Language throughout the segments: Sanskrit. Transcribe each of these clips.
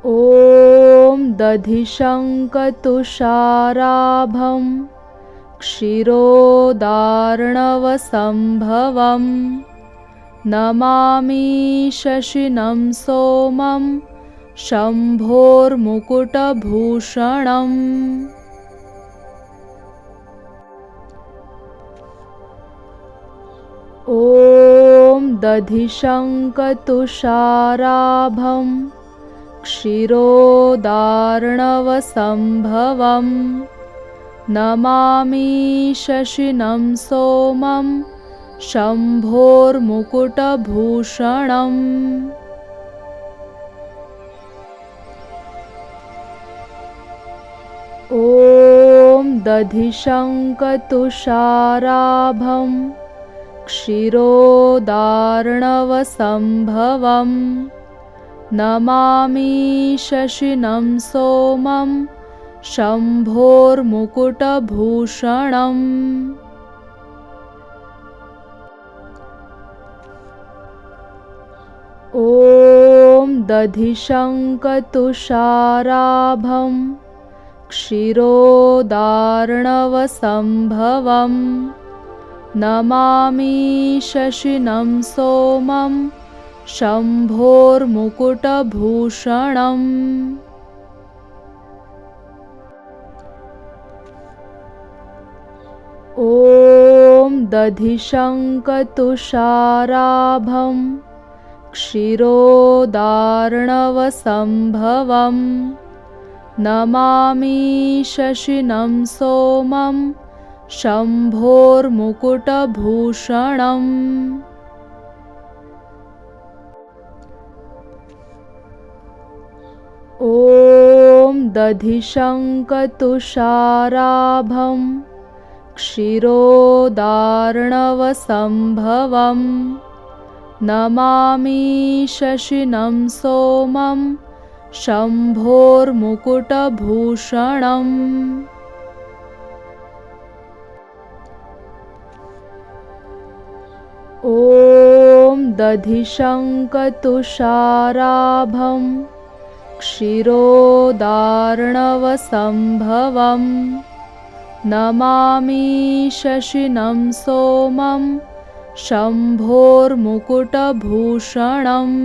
ॐ दधिशङ्कतुषाराभं क्षीरोदार्णवसम्भवं नमामि शशिनं सोमं शम्भोर्मुकुटभूषणम्। ॐ दधिशङ्कतुषाराभं क्षीरोदार्णवसम्भवं नमामि शशिनं सोमं शम्भोर्मुकुटभूषणम्। ॐ दधिशङ्कतुषाराभं क्षीरोदार्णवसम्भवं नमामि शशिनं सोमं शम्भोर्मुकुटभूषणम्। ॐ दधिशङ्कतुषाराभं क्षीरोदार्णवसम्भवं नमामि शशिनं सोमं शम्भोर्मुकुटभूषणम्। ॐ दधिशङ्कतुषाराभं क्षीरोदार्णवसम्भवं नमामि शशिनं सोमं शम्भोर्मुकुटभूषणम्। ॐ दधिशङ्कतुषाराभं क्षीरोदार्णवसम्भवं नमामि शशिनं सोमं शम्भोर्मुकुटभूषणम्। ॐ दधिशङ्कतुषाराभं क्षीरोदार्णवसम्भवं नमामि शशिनं सोमं शम्भोर्मुकुटभूषणम्।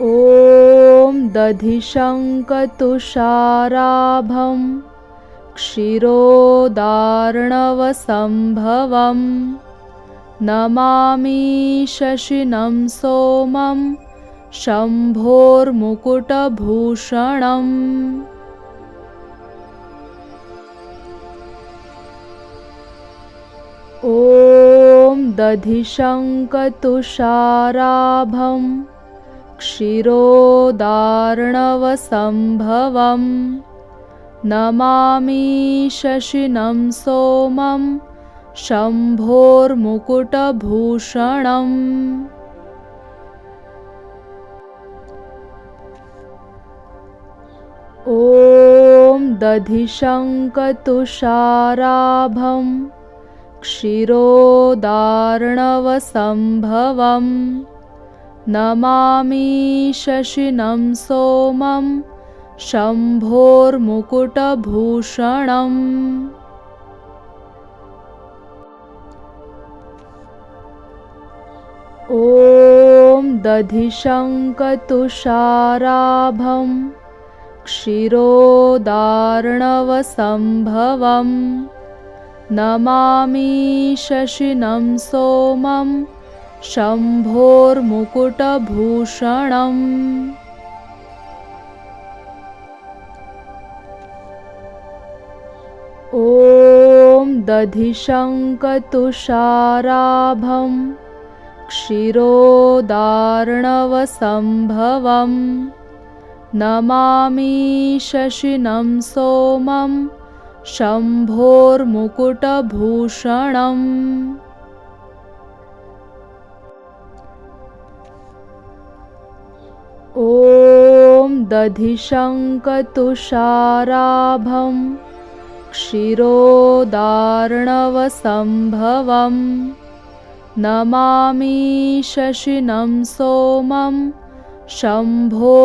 ॐ दधिशङ्कतुषाराभं क्षीरोदार्णवसम्भवं नमामि शशिनं सोमं शम्भोर्मुकुटभूषणम्। ॐ दधिशङ्कतुषाराभं क्षीरोदार्णवसम्भवं नमामि शशिनं सोमं शम्भोर्मुकुटभूषणम्। ॐ दधिशङ्कतुषाराभं क्षीरोदार्णवसम्भवं नमामि शशिनं सोमं शम्भोर्मुकुटभूषणम्। ॐ दधिशङ्कतुषाराभं क्षीरोदार्णवसम्भवं नमामि शशिनं सोमं शम्भोर्मुकुटभूषणम्। ॐ दधिशङ्कतुषाराभं क्षीरोदार्णवसम्भवं नमामि शशिनं सोमं शम्भोर्मुकुटभूषणम्। ॐ दधिशङ्कतुषाराभं क्षीरोदार्णवसम्भवं नमामि शशिनं सोमं शम्भोर्मुकुटभूषणम्।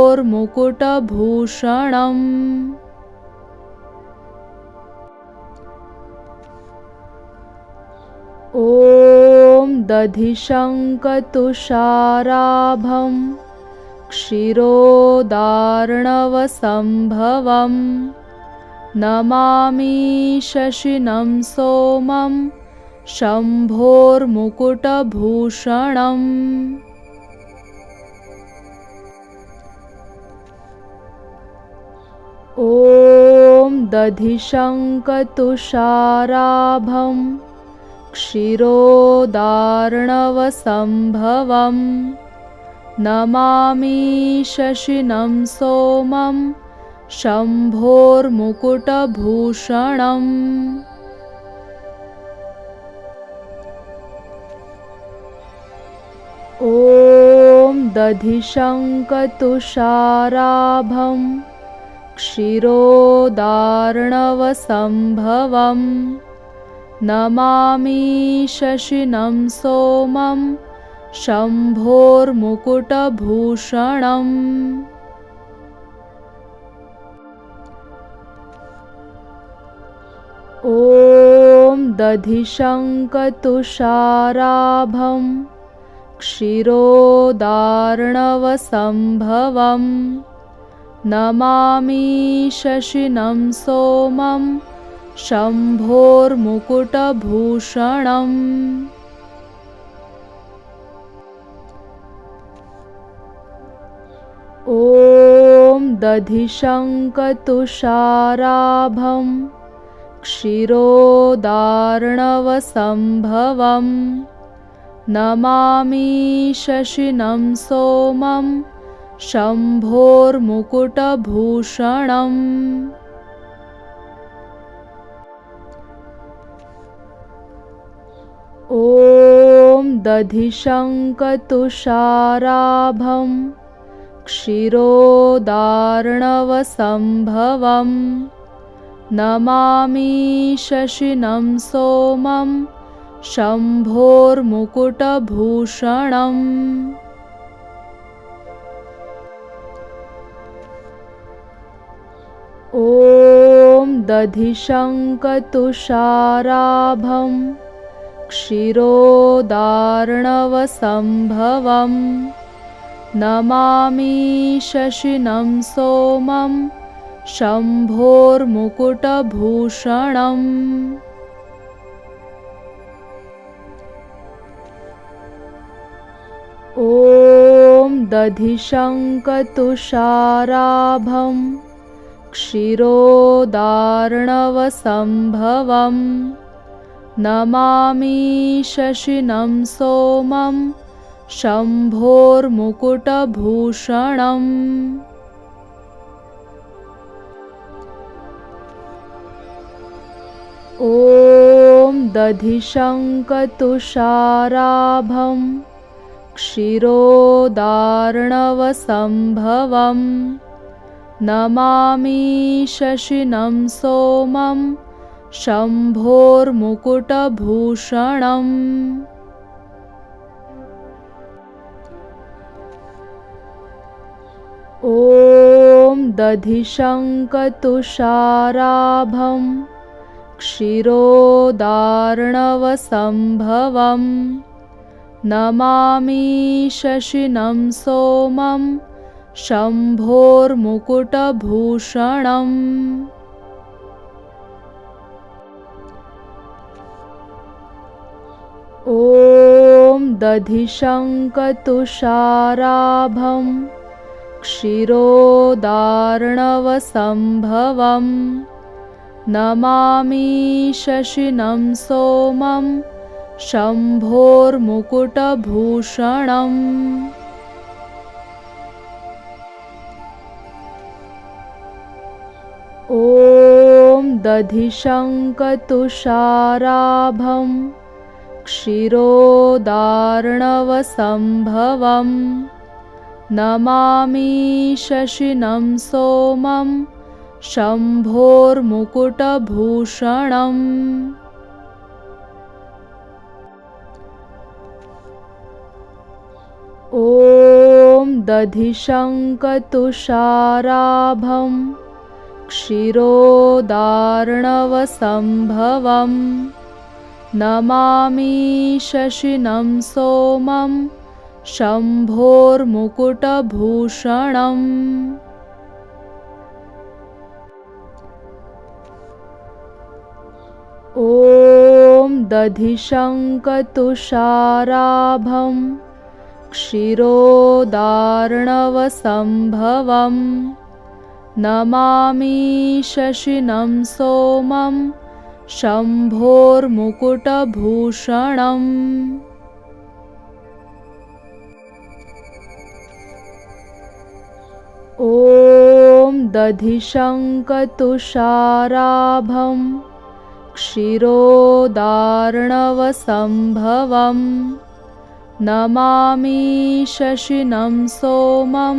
ॐ दधिशङ्कतुषाराभं क्षीरोदार्णवसम्भवं नमामि शशिनं सोमं शम्भोर्मुकुटभूषणम्। ॐ दधिशङ्कतुषाराभं क्षीरोदार्णवसम्भवं नमामि शशिनं सोमं शम्भोर्मुकुटभूषणम्। ॐ दधिशङ्कतुषाराभं क्षीरोदार्णवसम्भवं नमामि शशिनं सोमं शम्भोर्मुकुटभूषणम्। ॐ दधिशङ्कतुषाराभं क्षीरोदार्णवसम्भवं नमामि शशिनं सोमं शम्भोर्मुकुटभूषणम्। ॐ दधिशङ्कतुषाराभं क्षीरोदार्णवसम्भवं नमामि शशिनं सोमं शम्भोर्मुकुटभूषणम्। ॐ दधिशङ्कतुषाराभं क्षीरोदार्णवसम्भवं नमामि शशिनं सोमं शम्भोर्मुकुटभूषणम्। ॐ दधिशङ्कतुषाराभं क्षीरोदार्णवसम्भवं नमामि शशिनं सोमं शम्भोर्मुकुटभूषणम्। ॐ दधिशङ्कतुषाराभं क्षीरोदार्णवसम्भवं नमामि शशिनं सोमं शम्भोर्मुकुटभूषणम्। ॐ दधिशङ्कतुषाराभं क्षीरोदार्णवसम्भवं नमामि शशिनं सोमं शम्भोर्मुकुटभूषणम्। ॐ दधिशङ्कतुषाराभं क्षीरोदार्णवसम्भवं नमामि शशिनं सोमं शम्भोर्मुकुटभूषणम्। ॐ दधिशङ्कतुषाराभं क्षीरोदार्णवसम्भवं नमामि शशिनं सोमं शम्भोर्मुकुटभूषणम्। ॐ दधिशङ्कतुषाराभं क्षीरोदार्णवसम्भवं नमामि शशिनं सोमं शम्भोर्मुकुटभूषणम्। ॐ दधिशङ्कतुषाराभं क्षीरोदार्णवसम्भवं नमामि शशिनं सोमं शम्भोर्मुकुटभूषणम्। ॐ दधिशङ्कतुषाराभं क्षीरोदार्णवसम्भवं नमामि शशिनं सोमं शम्भोर्मुकुटभूषणम्। ॐ दधिशङ्कतुषाराभं क्षीरोदार्णवसम्भवं नमामि शशिनं सोमं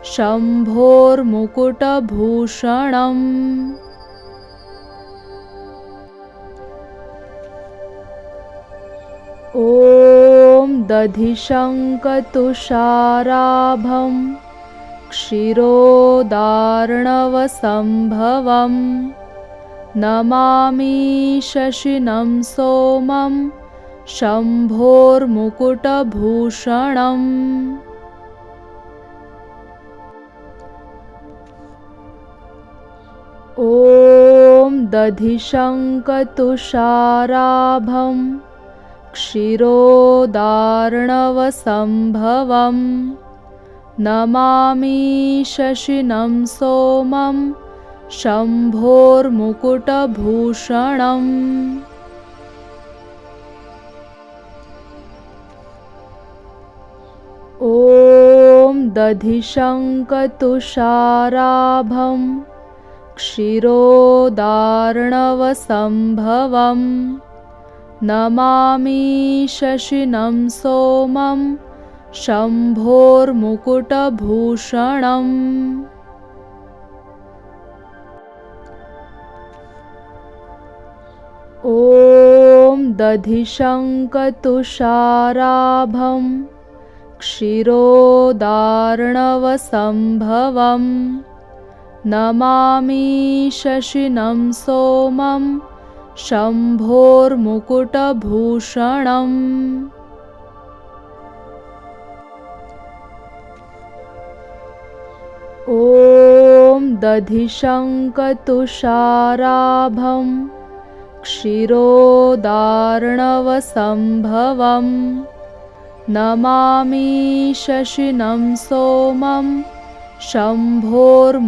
शम्भोर्मुकुटभूषणम्। ॐ दधिशङ्कतुषाराभं क्षीरोदार्णवसम्भवं नमामि शशिनं सोमं शम्भोर्मुकुटभूषणम्। ॐ दधिशङ्कतुषाराभं क्षीरोदार्णवसम्भवं नमामि शशिनं सोमं शम्भोर्मुकुटभूषणम्। ॐ दधिशङ्कतुषाराभं क्षीरोदार्णवसम्भवं नमामि शशिनं सोमं शम्भोर्मुकुटभूषणम्। ॐ दधिशङ्कतुषाराभं क्षीरोदार्णवसम्भवं नमामि शशिनं सोमं शम्भोर्मुकुटभूषणम्। ॐ दधिशङ्कतुषाराभं क्षीरोदार्णवसम्भवं नमामि शशिनं सोमं शम्भोर्मुकुटभूषणम्।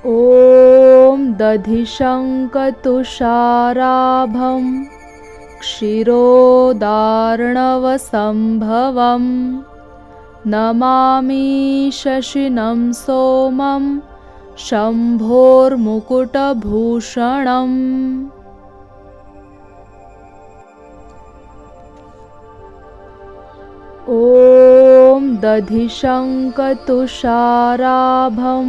ॐ दधिशङ्कतुषाराभं क्षीरोदार्णवसम्भवं नमामि शशिनं सोमं शम्भोर्मुकुटभूषणम्। ॐ दधिशङ्कतुषाराभं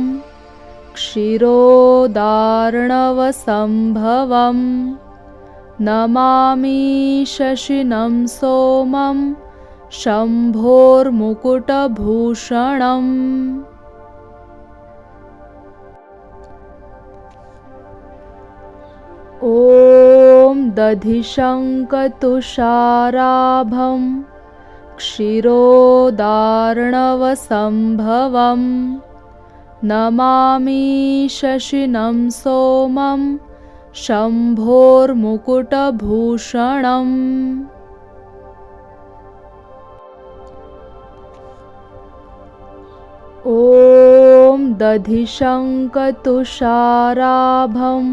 क्षीरोदार्णवसम्भवं नमामि शशिनं सोमं शम्भोर्मुकुटभूषणम्। ॐ दधिशङ्कतुषाराभं क्षीरोदार्णवसम्भवं नमामि शशिनं सोमं शम्भोर्मुकुटभूषणम्। ॐ दधिशङ्कतुषाराभं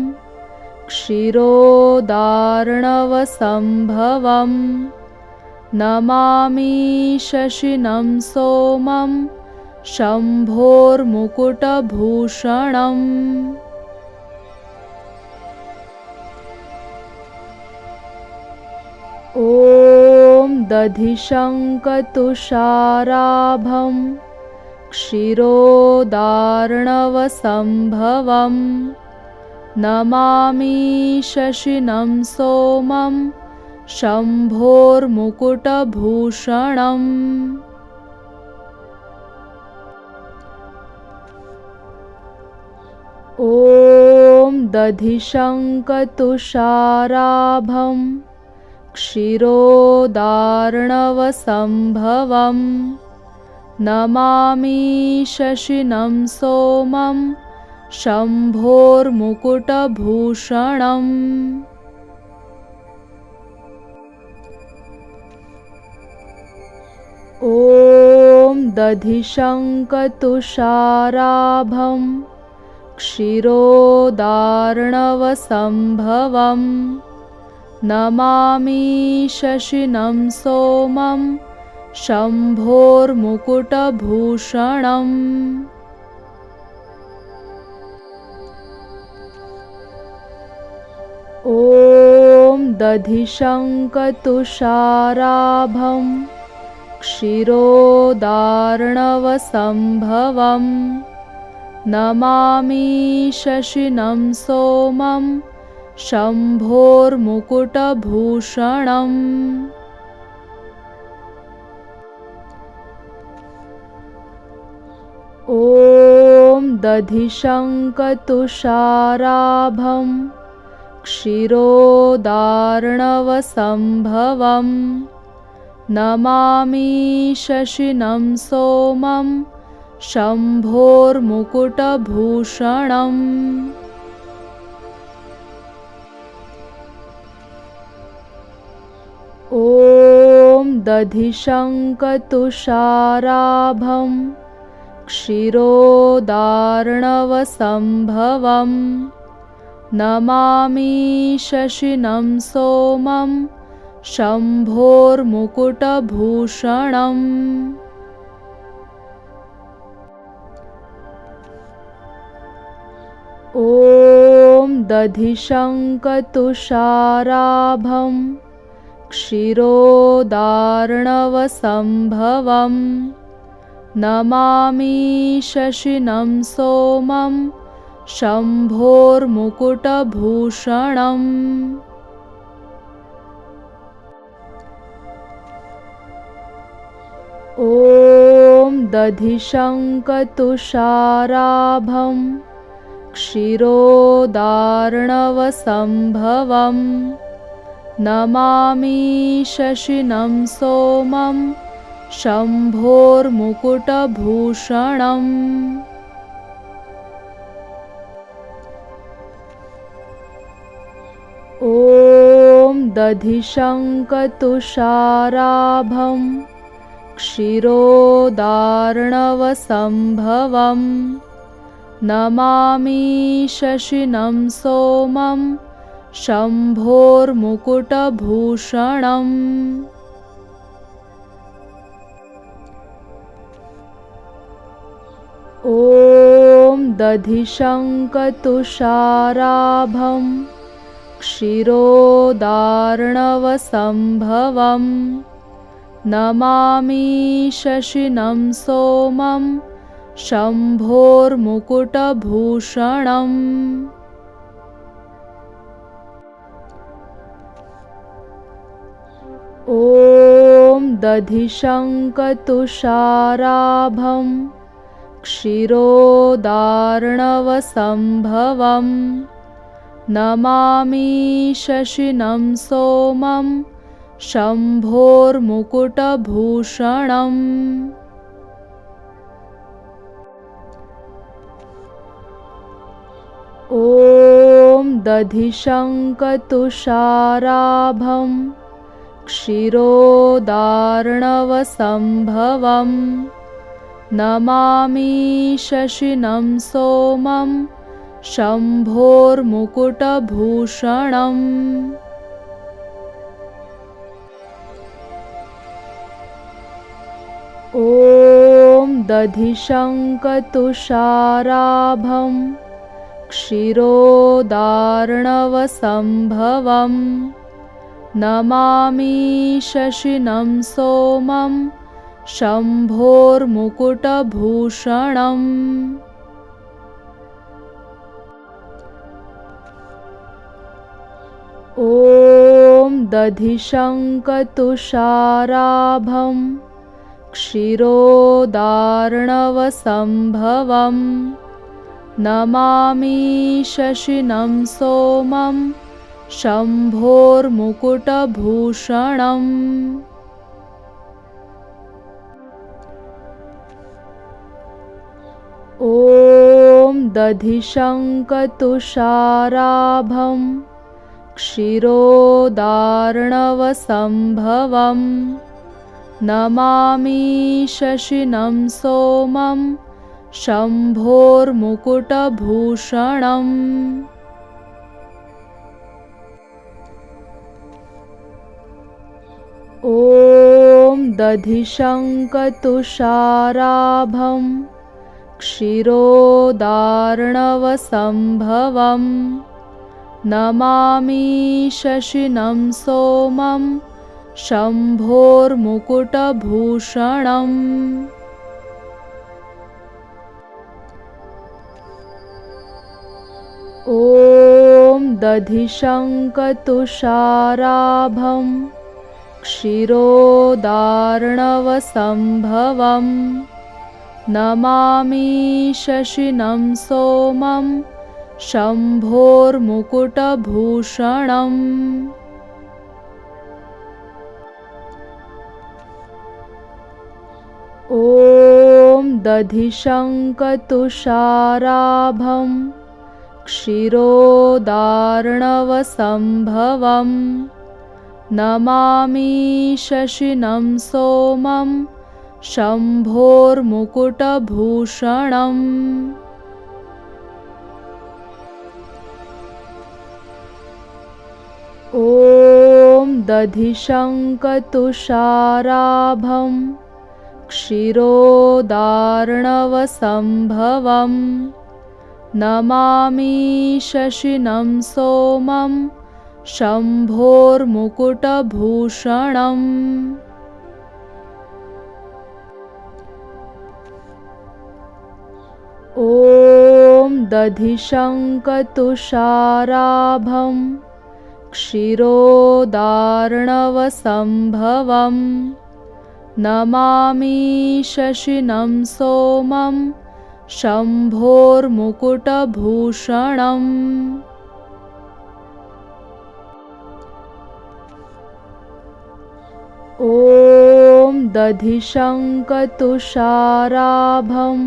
क्षीरोदार्णवसम्भवं नमामि शशिनं सोमं शम्भोर्मुकुटभूषणम्। ॐ दधिशङ्कतुषाराभं क्षीरोदार्णवसम्भवं नमामि शशिनं सोमं शम्भोर्मुकुटभूषणम्। ॐ दधिशङ्कतुषाराभं क्षीरोदार्णवसम्भवं नमामि शशिनं सोमं शम्भोर्मुकुटभूषणम्। ॐ दधिशङ्कतुषाराभं क्षीरोदार्णवसम्भवं नमामि शशिनं सोमं शम्भोर्मुकुटभूषणम्। ॐ दधिशङ्कतुषाराभं क्षीरोदार्णवसम्भवं नमामि शशिनं सोमं शम्भोर्मुकुटभूषणम्। ॐ दधिशङ्कतुषाराभं क्षीरोदार्णवसम्भवं नमामि शशिनं सोमं शम्भोर्मुकुटभूषणम्। ॐ दधिशङ्कतुषाराभं क्षीरोदार्णवसम्भवं नमामि शशिनं सोमं शम्भोर्मुकुटभूषणम्। ॐ दधिशङ्कतुषाराभं क्षीरोदार्णवसम्भवं नमामि शशिनं सोमं शम्भोर्मुकुटभूषणम्। ॐ दधिशङ्कतुषाराभं क्षीरोदार्णवसम्भवं नमामि शशिनं सोमं शम्भोर्मुकुटभूषणम्। ॐ दधिशङ्कतुषाराभं क्षीरोदार्णवसम्भवं नमामि शशिनं सोमं शम्भोर्मुकुटभूषणम्। ॐ दधिशङ्कतुषाराभं क्षीरोदार्णवसम्भवं नमामि शशिनं सोमं शम्भोर्मुकुटभूषणम्। ॐ दधिशङ्कतुषाराभं क्षीरोदार्णवसम्भवं नमामि शशिनं सोमं शम्भोर्मुकुटभूषणम्। ॐ दधिशङ्कतुषाराभं क्षीरोदार्णवसम्भवं नमामि शशिनं सोमं शम्भोर्मुकुटभूषणम्। ॐ दधिशङ्कतुषाराभं क्षीरोदार्णवसम्भवं नमामि शशिनं सोमं शम्भोर्मुकुटभूषणम्। दधिशङ्कतुषाराभं क्षीरोदार्णवसम्भवं नमामि शशिनं सोमं शम्भोर्मुकुटभूषणम्। ॐ दधिशङ्कतुषाराभं क्षीरोदार्णवसम्भवं नमामि शशिनं सोमं शम्भोर्मुकुटभूषणम्। ॐ दधिशङ्कतुषाराभं क्षीरोदार्णवसम्भवं नमामि शशिनं सोमं शम्भोर्मुकुटभूषणम्। ॐ दधिशङ्कतुषाराभं क्षीरोदार्णवसम्भवं नमामि शशिनं सोमं शम्भोर्मुकुटभूषणम्। ॐ दधिशङ्कतुषाराभं क्षीरोदार्णवसम्भवं नमामि शशिनं सोमं शम्भोर्मुकुटभूषणम्। ॐ दधिशङ्कतुषाराभं क्षीरोदार्णवसम्भवं नमामि शशिनं सोमं शम्भोर्मुकुटभूषणम्। ॐ दधिशङ्कतुषाराभं क्षीरोदार्णवसम्भवं नमामि शशिनं सोमं शम्भोर्मुकुटभूषणम्। ॐ दधिशङ्कतुषाराभं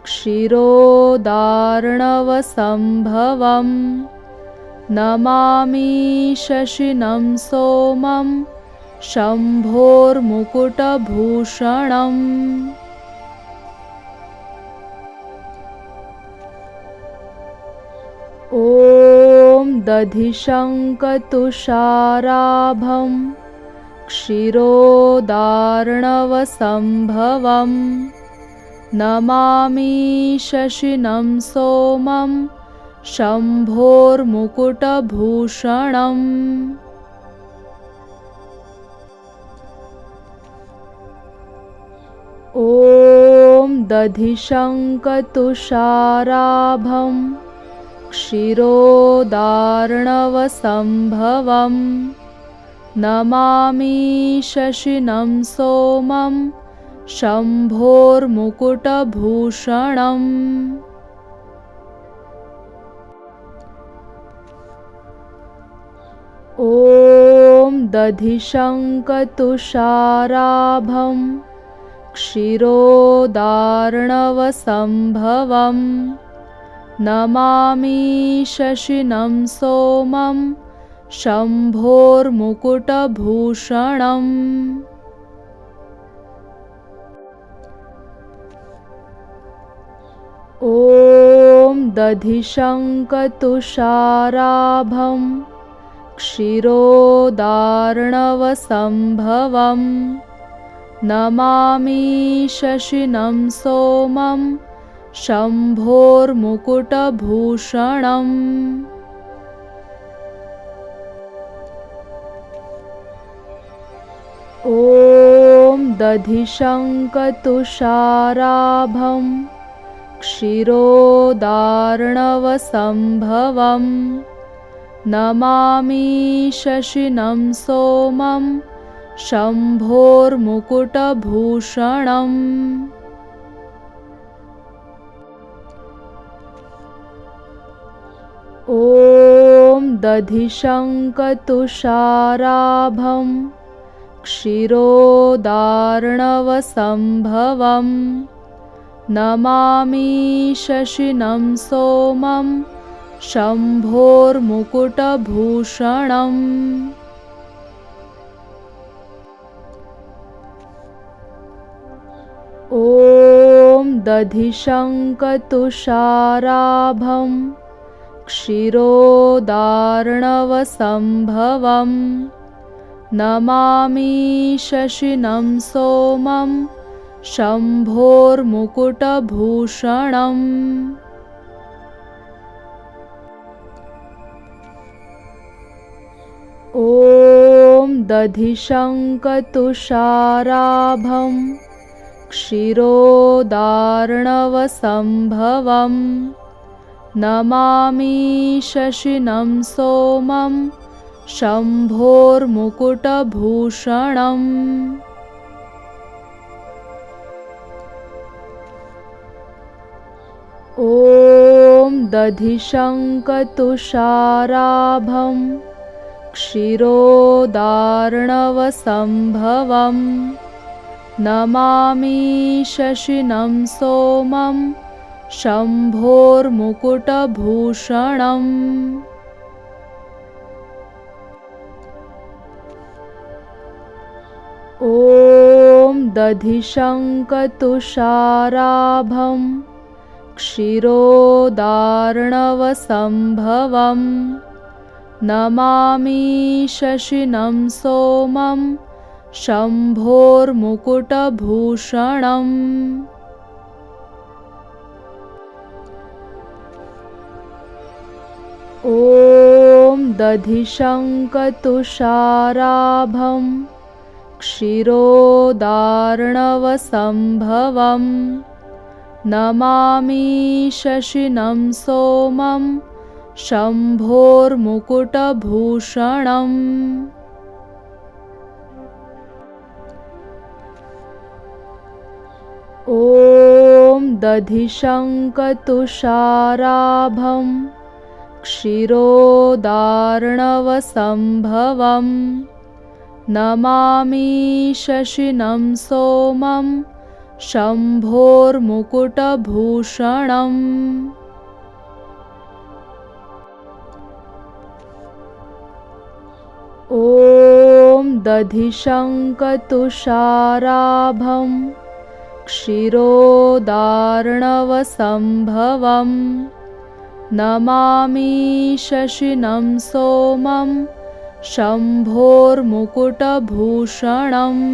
क्षीरोदार्णवसम्भवं नमामि शशिनं सोमं शम्भोर्मुकुटभूषणम्। ॐ दधिशङ्कतुषाराभं क्षीरोदार्णवसम्भवं नमामि शशिनं सोमं शम्भोर्मुकुटभूषणम्। ॐ दधिशङ्कतुषाराभं क्षीरोदार्णवसम्भवं नमामि शशिनं सोमं शम्भोर्मुकुटभूषणम्। ॐ दधिशङ्कतुषाराभं क्षीरोदार्णवसम्भवं नमामि शशिनं सोमं शम्भोर्मुकुटभूषणम्। ॐ दधिशङ्कतुषाराभं क्षीरोदार्णवसम्भवं नमामि शशिनं सोमं शम्भोर्मुकुटभूषणम्। ॐ दधिशङ्कतुषाराभं क्षीरोदार्णवसम्भवं नमामि शशिनं सोमं शम्भोर्मुकुटभूषणम्। ॐ दधिशङ्कतुषाराभं क्षीरोदार्णवसम्भवं नमामि शशिनं सोमं शम्भोर्मुकुटभूषणम्। ॐ दधिशङ्कतुषाराभं क्षीरोदार्णवसम्भवं नमामि शशिनं सोमं शम्भोर्मुकुटभूषणम्। ॐ दधिशङ्कतुषाराभं क्षीरोदार्णवसम्भवं नमामि शशिनं सोमं शम्भोर्मुकुटभूषणम्। ॐ दधिशङ्कतुषाराभं क्षीरोदार्णवसम्भवं नमामि शशिनं सोमं शम्भोर्मुकुटभूषणम्। ॐ दधिशङ्कतुषाराभं क्षीरोदार्णवसम्भवं नमामि शशिनं सोमं शम्भोर्मुकुटभूषणम्। ॐ दधिशङ्कतुषाराभं क्षीरोदार्णवसम्भवं नमामि शशिनं सोमं शम्भोर्मुकुटभूषणम्। ॐ दधिशङ्कतुषाराभं क्षीरोदार्णवसम्भवं नमामि शशिनं सोमं शम्भोर्मुकुटभूषणम्। ॐ दधिशङ्कतुषाराभं क्षीरोदार्णवसम्भवं नमामि शशिनं सोमं शम्भोर्मुकुटभूषणम्।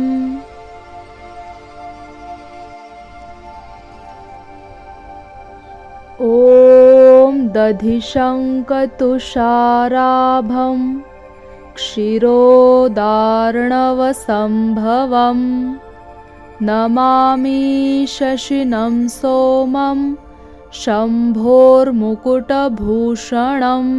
ॐ दधिशङ्कतुषाराभं क्षीरोदार्णवसम्भवं नमामि शशिनं सोमं शम्भोर्मुकुटभूषणम्।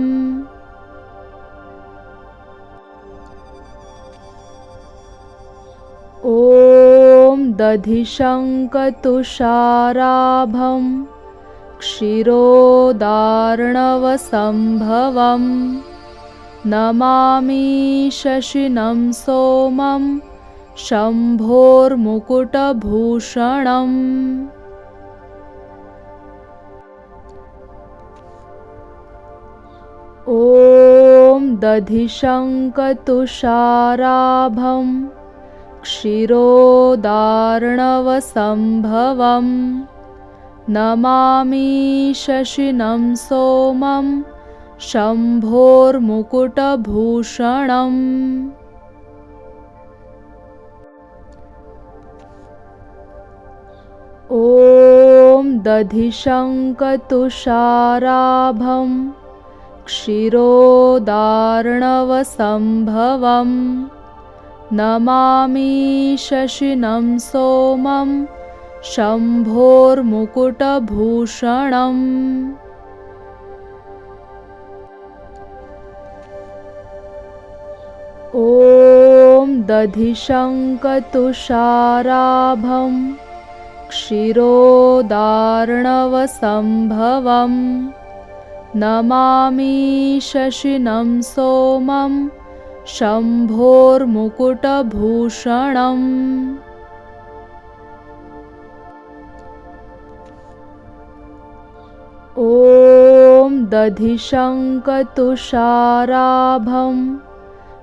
ॐ दधिशङ्कतुषाराभं क्षीरोदार्णवसम्भवं नमामि शशिनं सोमं शम्भोर्मुकुटभूषणम्। ॐ दधिशङ्कतुषाराभं क्षीरोदार्णवसम्भवं नमामि शशिनं सोमं शम्भोर्मुकुटभूषणम्। ॐ दधिशङ्कतुषाराभं क्षीरोदार्णवसम्भवं नमामि शशिनं सोमं शम्भोर्मुकुटभूषणम्। ॐ दधिशङ्कतुषाराभं क्षीरोदार्णवसम्भवं नमामि शशिनं सोमं शम्भोर्मुकुटभूषणम्। ॐ दधिशङ्कतुषाराभं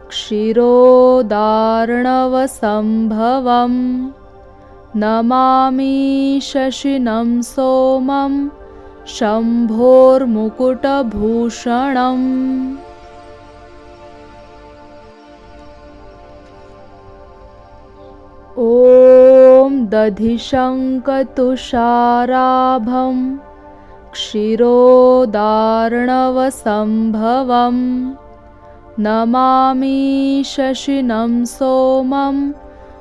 क्षीरोदार्णवसम्भवं नमामि शशिनं सोमं शम्भोर्मुकुटभूषणम्। ॐ दधिशङ्कतुषाराभं क्षीरोदार्णवसम्भवं नमामि शशिनं सोमं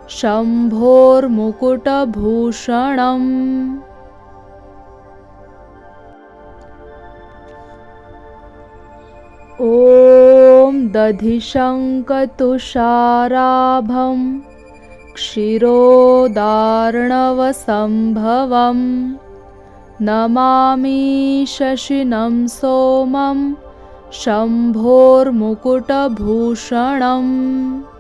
शम्भोर्मुकुटभूषणम्। ॐ दधिशङ्कतुषाराभं क्षीरोदार्णवसम्भवं नमामि शशिनं सोमं शम्भोर्मुकुटभूषणम्।